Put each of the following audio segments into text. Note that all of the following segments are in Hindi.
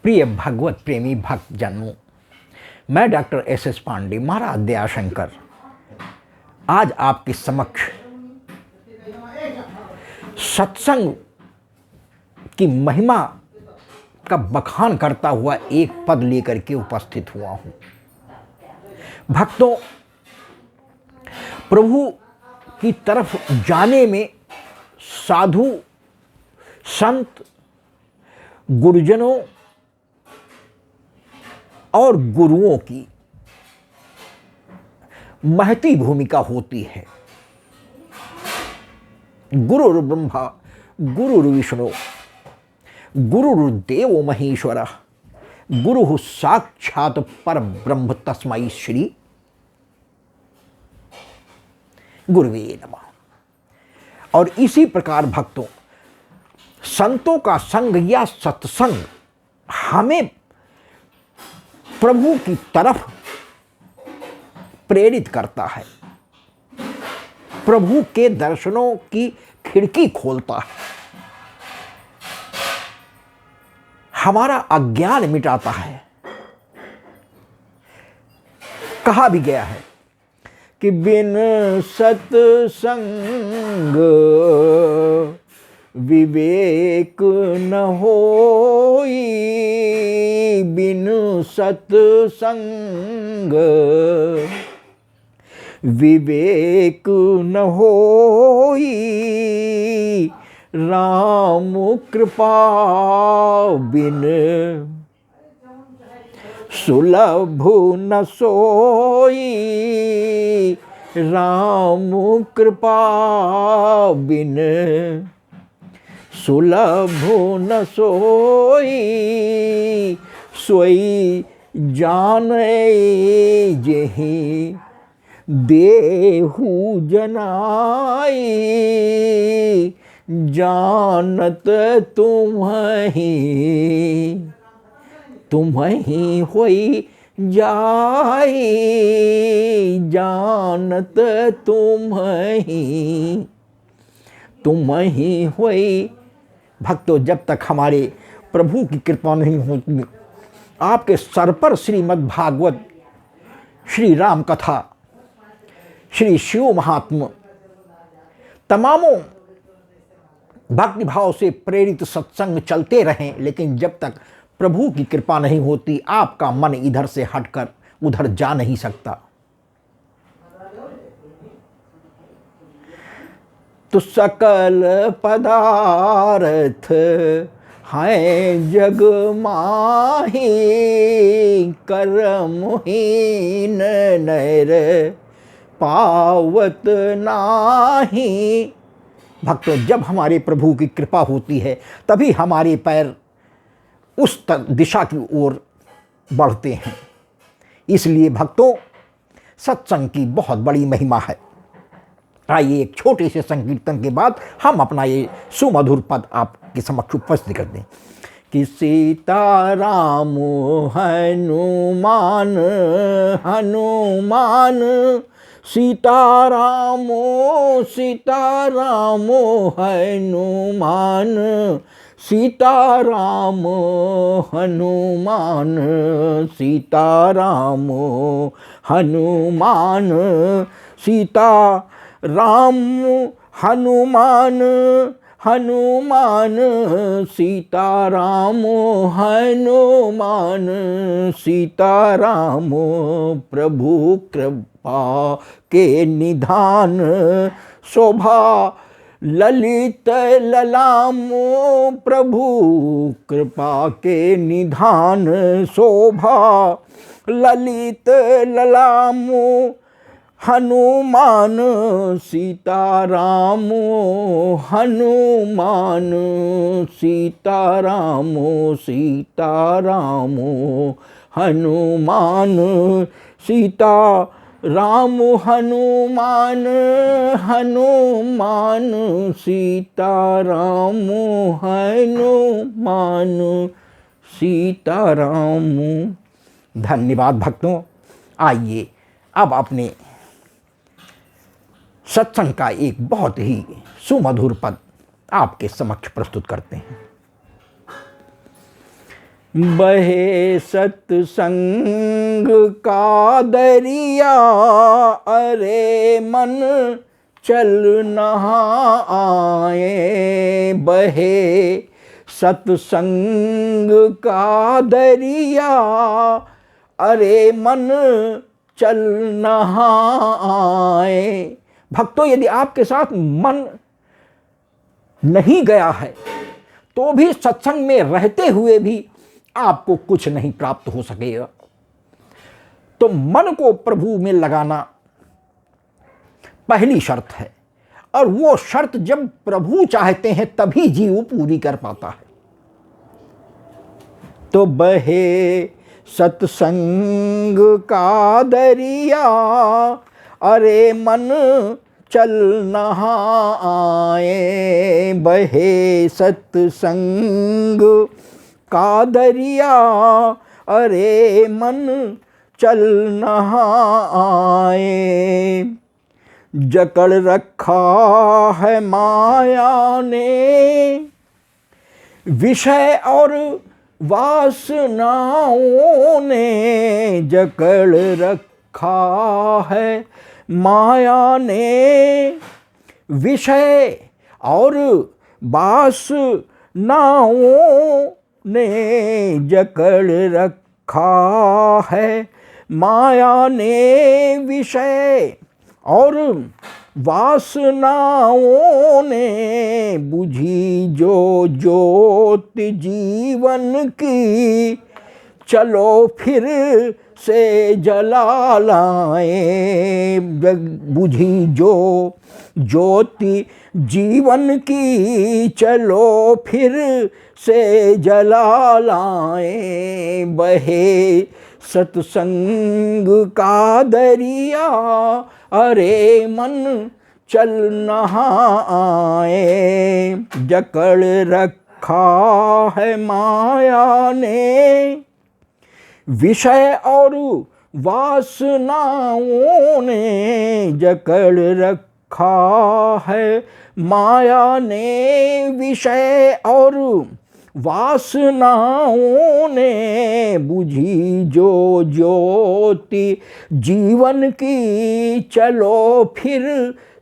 प्रिय भगवत प्रेमी भक्तजनों, मैं डॉक्टर एस पांडे महाराज दयाशंकर आज आपके समक्ष सत्संग की महिमा का बखान करता हुआ एक पद लेकर के उपस्थित हुआ हूँ। भक्तों, प्रभु की तरफ जाने में साधु संत गुरुजनों और गुरुओं की महती भूमिका होती है। गुरुर् ब्रह्मा गुरुर्विष्णु गुरुर्देवो महेश्वरः गुरुः साक्षात् परब्रह्म तस्मै श्री गुरुवे नमः। और इसी प्रकार भक्तों, संतों का संग या सत्संग हमें प्रभु की तरफ प्रेरित करता है, प्रभु के दर्शनों की खिड़की खोलता है, हमारा अज्ञान मिटाता है। कहा भी गया है कि बिन सत्संग विवेक न होई, बिन सत्संग विवेक न होई, राम कृपा बिन सुलभ न सोई, राम कृपा बिन सुलभ न सोई, सोई जाने जेहि देहु जनाई, जानत तुम्हि होई जाई, जानत तुम्हि होई। भक्तों, जब तक हमारे प्रभु की कृपा नहीं होती, आपके सर पर श्रीमद् भागवत, श्री राम कथा, श्री शिव महात्म, तमामों भक्तिभाव से प्रेरित सत्संग चलते रहें, लेकिन जब तक प्रभु की कृपा नहीं होती, आपका मन इधर से हटकर उधर जा नहीं सकता। तो सकल पदार्थ हैं जग माही, कर्महीन नर पावत नाही। भक्तों, जब हमारे प्रभु की कृपा होती है तभी हमारे पैर उस दिशा की ओर बढ़ते हैं। इसलिए भक्तों, सत्संग की बहुत बड़ी महिमा है। आइए एक छोटे से संकीर्तन के बाद हम अपना ये सुमधुर पद आपके समक्ष उपस्थित करते हैं कि सीताराम हनुमान हनुमान, सीताराम सीताराम हनुमान, सीताराम हनुमान, सीताराम हनुमान, सीता राम हनुमान हनुमान, सीताराम हनुमान, सीताराम प्रभु कृपा के निधान, शोभा ललित ललाम, प्रभु कृपा के निधान, शोभा ललित ललाम, हनुमान सीताराम हनुमान, सीताराम सीताराम हनुमान, सीताराम हनुमान हनुमान, सीताराम हनुमान, सीताराम। धन्यवाद भक्तों। आइए अब अपने सत्संग का एक बहुत ही सुमधुर पद आपके समक्ष प्रस्तुत करते हैं। बहे सत्संग का दरिया, अरे मन चल नहाए। बहे सत्संग का दरिया, अरे मन चल नहाए। भक्तों, यदि आपके साथ मन नहीं गया है तो भी सत्संग में रहते हुए भी आपको कुछ नहीं प्राप्त हो सकेगा। तो मन को प्रभु में लगाना पहली शर्त है, और वो शर्त जब प्रभु चाहते हैं तभी जीव पूरी कर पाता है। तो बहे सत्संग का दरिया, अरे मन चल नहाए। बहे सत्संग का दरिया, अरे मन चल नहाए। जकड़ रखा है माया ने विषय और वासनाओं ने, जकड़ रखा है माया ने विषय और वासनाओं ने, जकड़ रखा है माया ने विषय और वासनाओं ने। बुझी जो ज्योति जीवन की, चलो फिर से जला लाए। बुझी जो ज्योति जीवन की, चलो फिर से जला लाए। बहे सत्संग का दरिया, अरे मन चल नहाए। जकड़ रखा है माया ने विषय और वासनाओं ने, जकड़ रखा है माया ने विषय और वासनाओं ने। बुझी जो ज्योति जीवन की, चलो फिर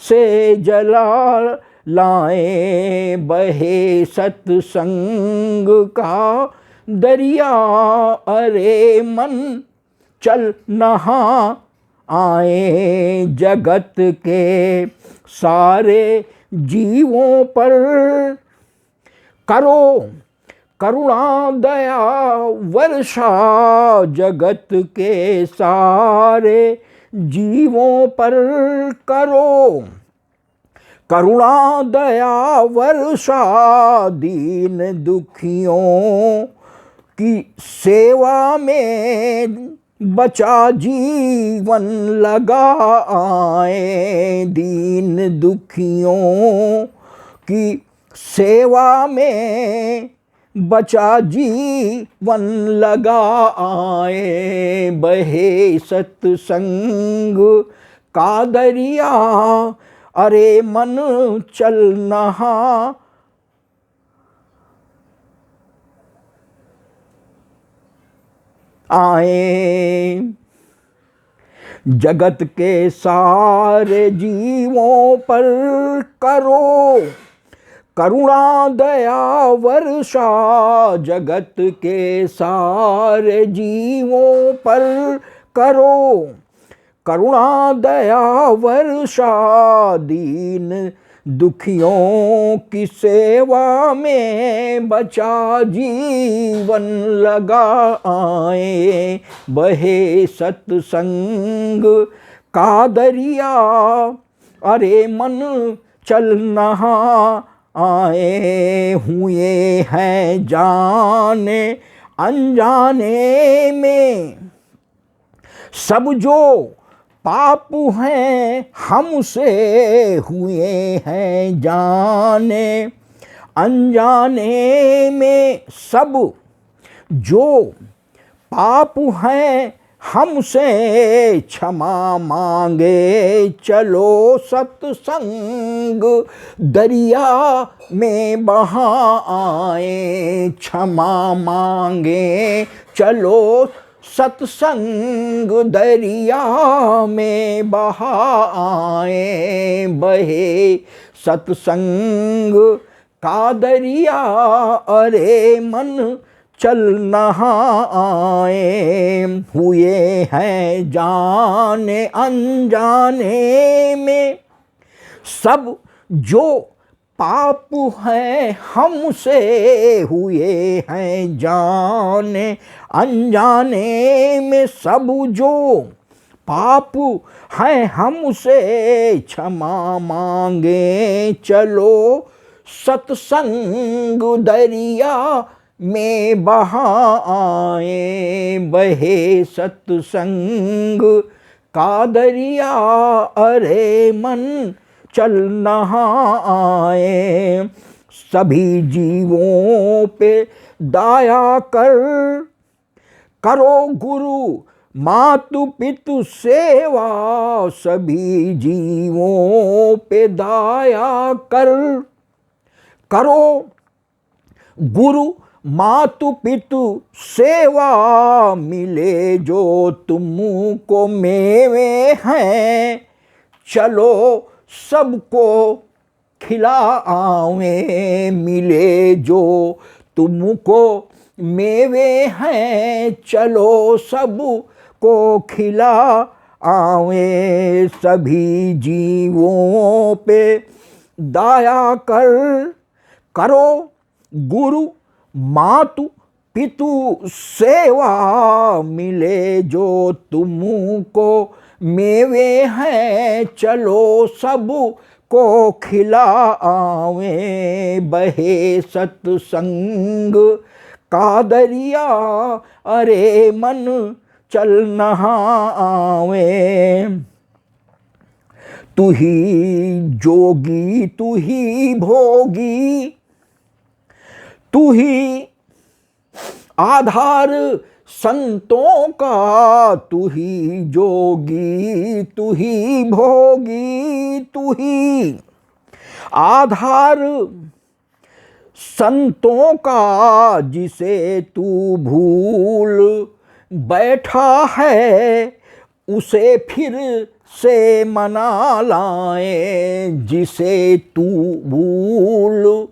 से जला लाए। बहे सत्संग का दरिया, अरे मन चल नहा आए। जगत के सारे जीवों पर करो करुणा दया वर्षा। जगत के सारे जीवों पर करो करुणा दया वर्षा। दीन दुखियों की सेवा में बचा जीवन लगाए। दीन दुखियों की सेवा में बचा जीवन लगाए। बहे सत्संग का दरिया, अरे मन चल नहा आए। जगत के सारे जीवों पर करो करुणा दया वर्षा। जगत के सारे जीवों पर करो करुणा दया वर्षा। दीन दुखियों की सेवा में बचा जीवन लगाए। बहे सत्संग का दरिया, अरे मन चल नहा आए। हुए हैं जाने अनजाने में सब जो पाप हैं हमसे। हुए हैं जाने अनजाने में सब जो पाप हैं हमसे क्षमा मांगे चलो सत्संग दरिया में बहा आए। क्षमा मांगे चलो सत्संग दरिया में बहा आए। बहे सत्संग का दरिया अरे मन चल नहा आए। हुए हैं जाने अनजाने में सब जो पाप है हमसे। हुए हैं जाने अनजाने में सब जो पाप है हमसे। क्षमा मांगे चलो सत्संग दरिया में बहा आए। बहे सत्संग का दरिया अरे मन चल नहा आए। सभी जीवों पे दया करो गुरु मातु पितु सेवा। सभी जीवों पे दया करो गुरु मातु पितु सेवा। मिले जो तुमको मेवे हैं चलो सबको खिलावे। मिले जो तुमको मेवे हैं चलो सबको खिलावे। सभी जीवों पे दया करो गुरु मातु पितु सेवा। मिले जो तुमको मेवे हैं चलो सब को खिलावे। बहे सत्संग का दरिया अरे मन चल नहा आवे। तू ही जोगी तू ही भोगी तू ही आधार संतों का। तू ही जोगी तू ही भोगी तू ही आधार संतों का। जिसे तू भूल बैठा है उसे फिर से मना लाए। जिसे तू भूल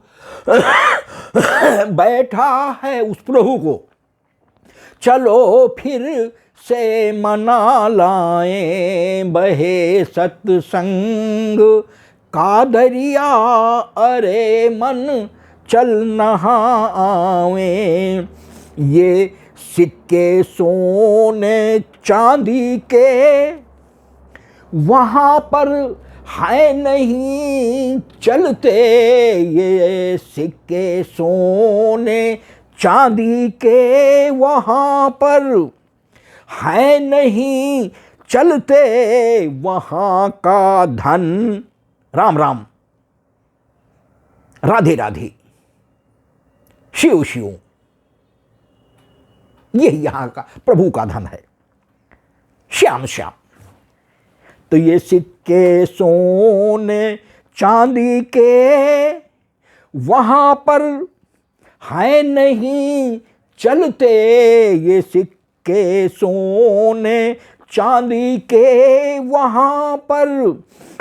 बैठा है उस प्रभु को चलो फिर से मना लाए। बहे सत्संग का दरिया अरे मन चल नहा आवे। ये सिक्के सोने चांदी के वहाँ पर है नहीं चलते। ये सिक्के सोने चांदी के वहाँ पर है नहीं चलते। वहाँ का धन राम राम राधे राधे शिव शिव यही यहाँ का प्रभु का धन है। श्याम श्याम। तो ये सिक्के सोने चांदी के वहाँ पर है नहीं चलते। ये सिक्के सोने चांदी के वहाँ पर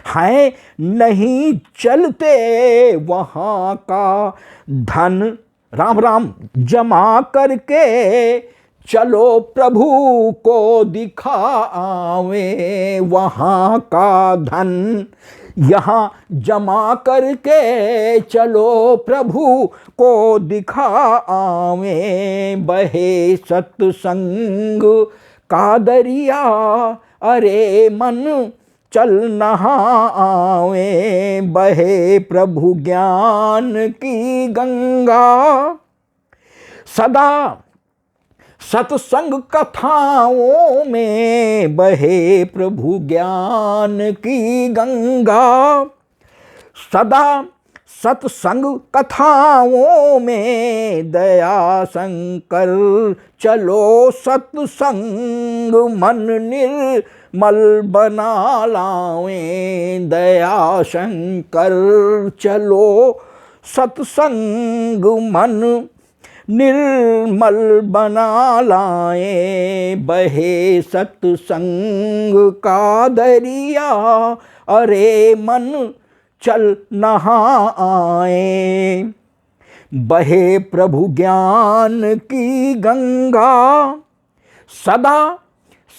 है नहीं चलते। वहाँ का धन राम राम जमा करके चलो प्रभु को दिखावे। वहाँ का धन यहाँ जमा करके चलो प्रभु को दिखावे। बहे सत्संग का दरिया अरे मन चल नहा आवे। बहे प्रभु ज्ञान की गंगा सदा सत्संग कथाओं में। बहे प्रभु ज्ञान की गंगा सदा सत्संग कथाओं में दया शंकर, चलो सत्संग मन निर्मल बना लावें। दया शंकर चलो सत्संग मन निर्मल बना लाएं। बहे सत्संग का दरिया, अरे मन चल नहा आए। बहे प्रभु ज्ञान की गंगा, सदा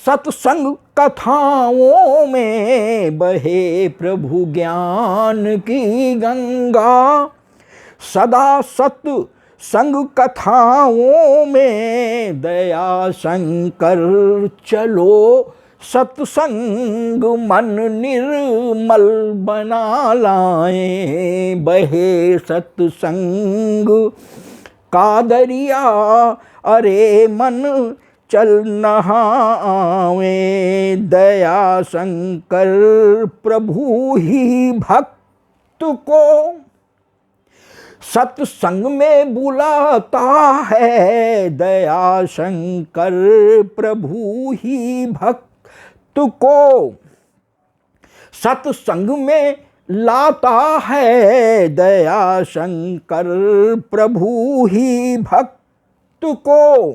सत्संग कथाओं में। बहे प्रभु ज्ञान की गंगा, सदा सत्संग कथाओं में। दया शंकर चलो सत्संग मन निर्मल बना लाएं। बहे सत्संग का दरिया, अरे मन चल नहावें। दया शंकर प्रभु ही भक्त को सत्संग में बुलाता है। दया शंकर प्रभु ही भक्त को सत्संग में लाता है। दया शंकर प्रभु ही भक्त को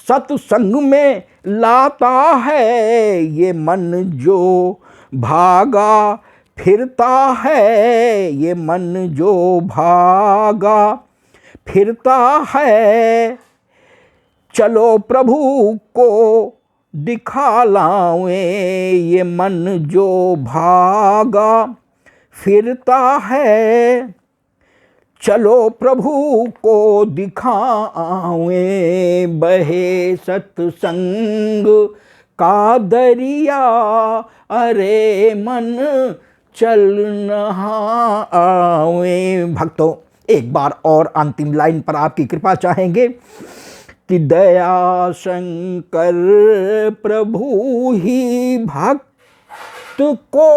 सत्संग में लाता है। ये मन जो भागा फिरता है, ये मन जो भागा फिरता है। चलो प्रभु को दिखा लावें। ये मन जो भागा फिरता है, चलो प्रभु को दिखावें। बहे सत्संग का दरिया, अरे मन चल नहावें। भक्तों, एक बार और अंतिम लाइन पर आपकी कृपा चाहेंगे कि दया शंकर प्रभु ही भक्त को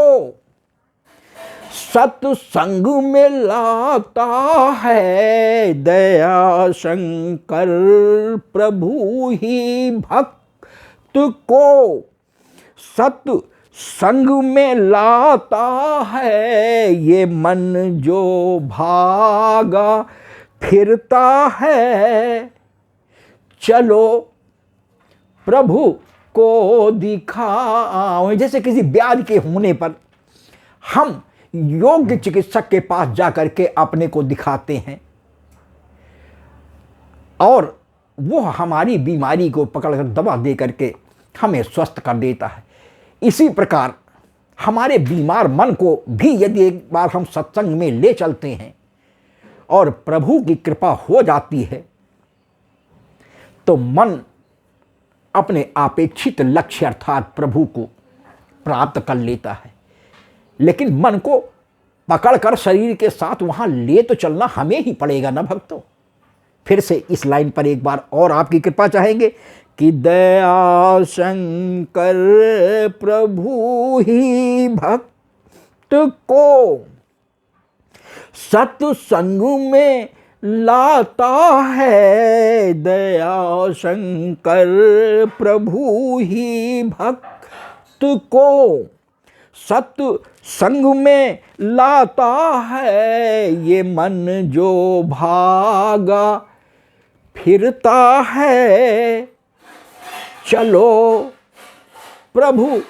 सत्संग में लाता है। दया शंकर प्रभु ही भक्त को सत्संग में लाता है। ये मन जो भागा फिरता है, चलो प्रभु को दिखाओ। जैसे किसी व्याधि के होने पर हम योग्य चिकित्सक के पास जाकर के अपने को दिखाते हैं और वो हमारी बीमारी को पकड़कर दवा दे करके हमें स्वस्थ कर देता है। इसी प्रकार हमारे बीमार मन को भी यदि एक बार हम सत्संग में ले चलते हैं और प्रभु की कृपा हो जाती है तो मन अपने अपेक्षित लक्ष्य अर्थात प्रभु को प्राप्त कर लेता है। लेकिन मन को पकड़कर शरीर के साथ वहां ले तो चलना हमें ही पड़ेगा ना भक्तों। फिर से इस लाइन पर एक बार और आपकी कृपा चाहेंगे कि दया शंकर प्रभु ही भक्त को सत्संग में लाता है। दया शंकर प्रभु ही भक्त को सत्संग में लाता है। ये मन जो भागा फिरता है, चलो प्रभु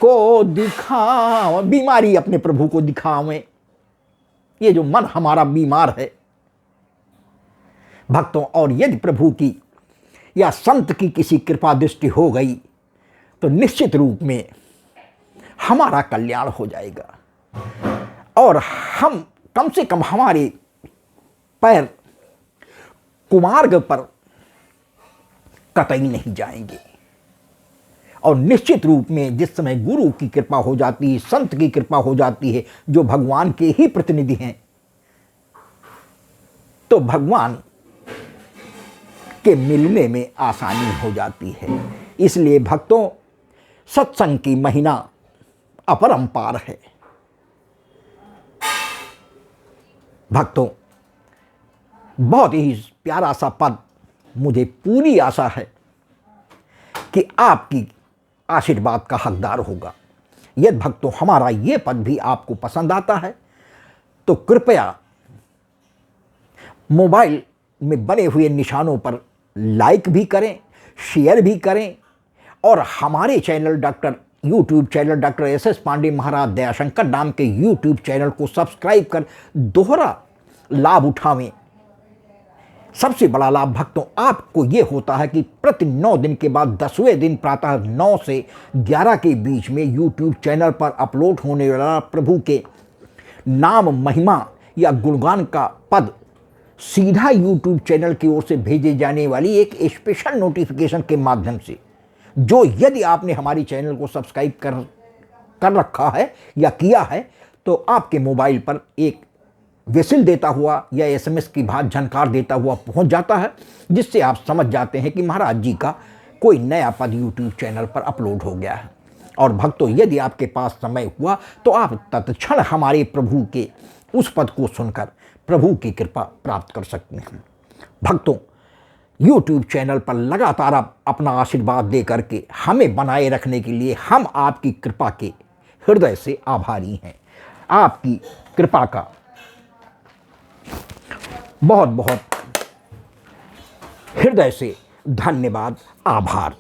को दिखाओ। बीमारी अपने प्रभु को दिखावें। ये जो मन हमारा बीमार है भक्तों, और यदि प्रभु की या संत की किसी कृपा दृष्टि हो गई तो निश्चित रूप में हमारा कल्याण हो जाएगा और हम कम से कम हमारे पैर कुमार्ग पर कतई नहीं जाएंगे। और निश्चित रूप में जिस समय गुरु की कृपा हो जाती है, संत की कृपा हो जाती है, जो भगवान के ही प्रतिनिधि हैं, तो भगवान के मिलने में आसानी हो जाती है। इसलिए भक्तों, सत्संग की महीना अपरंपार है। भक्तों, बहुत ही प्यारा सा पद, मुझे पूरी आशा है कि आपकी आशीर्वाद का हकदार होगा। यदि भक्तों हमारा ये पद भी आपको पसंद आता है तो कृपया मोबाइल में बने हुए निशानों पर लाइक भी करें, शेयर भी करें और हमारे channel YouTube channel doctor S Pandey Maharaj Dayashankar नाम के यूट्यूब चैनल को सब्सक्राइब कर दोहरा लाभ उठावें। सबसे बड़ा लाभ भक्तों आपको ये होता है कि प्रति 9 दिन के बाद 10वें दिन प्रातः 9 से 11 के बीच में यूट्यूब चैनल पर अपलोड होने वाला प्रभु के नाम, महिमा या गुणगान का पद सीधा यूट्यूब चैनल की ओर से भेजे जाने वाली एक स्पेशल नोटिफिकेशन के माध्यम से, जो यदि आपने हमारी चैनल को सब्सक्राइब कर रखा है या किया है तो आपके मोबाइल पर एक विसिल देता हुआ या एसएमएस की भांति झनकार देता हुआ पहुंच जाता है, जिससे आप समझ जाते हैं कि महाराज जी का कोई नया पद यूट्यूब चैनल पर अपलोड हो गया है। और भक्तों यदि आपके पास समय हुआ तो आप तत्क्षण हमारे प्रभु के उस पद को सुनकर प्रभु की कृपा प्राप्त कर सकते हैं। भक्तों, यूट्यूब चैनल पर लगातार आप अपना आशीर्वाद दे करके हमें बनाए रखने के लिए हम आपकी कृपा के हृदय से आभारी हैं। आपकी कृपा का बहुत बहुत हृदय से धन्यवाद, आभार।